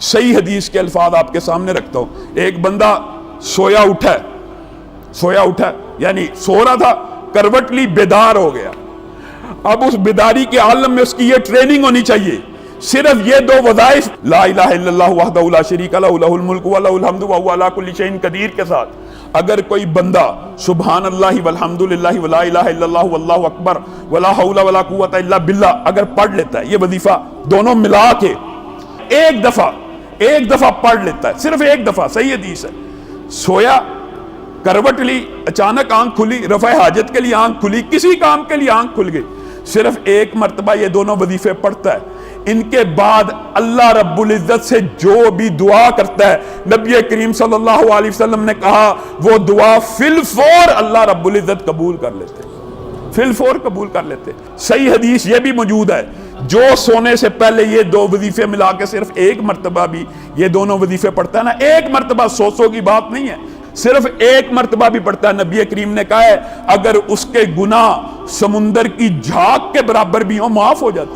صحیح حدیث کے الفاظ آپ کے سامنے رکھتا ہوں۔ ایک بندہ سویا اٹھا یعنی سو رہا تھا، کروٹ لی، بیدار ہو گیا۔ اب اس بیداری کے عالم میں اس کی یہ ٹریننگ ہونی چاہیے، صرف یہ دو وظائف لا الہ الا اللہ وحدہ لا شریک لہ لہ الملک و لہ الحمد وہو علی کل شیء قدیر کے ساتھ اگر کوئی بندہ سبحان اللہ والحمد للہ ولا الہ الا اللہ واللہ اکبر ولا حول ولا قوۃ الا باللہ اگر پڑھ لیتا ہے، یہ وظیفہ دونوں ملا کے ایک دفعہ پڑھ لیتا ہے، صرف ایک دفعہ، صحیح حدیث ہے، سویا، کروٹ لی، اچانک آنکھ کھلی، رفع حاجت کے لیے آنکھ کھلی، کسی کام کے لیے آنکھ کھل گئی، صرف ایک مرتبہ یہ دونوں وظیفے پڑھتا ہے، ان کے بعد اللہ رب العزت سے جو بھی دعا کرتا ہے، نبی کریم صلی اللہ علیہ وسلم نے کہا وہ دعا فی الفور اللہ رب العزت قبول کر لیتے، فی الفور قبول کر لیتے۔ صحیح حدیث یہ بھی موجود ہے، جو سونے سے پہلے یہ دو وظیفے ملا کے صرف ایک مرتبہ بھی یہ دونوں وظیفے پڑھتا ہے نا، ایک مرتبہ سو کی بات نہیں ہے، صرف ایک مرتبہ بھی پڑھتا ہے، نبی کریم نے کہا ہے اگر اس کے گناہ سمندر کی جھاگ کے برابر بھی ہوں معاف ہو جاتے ہیں۔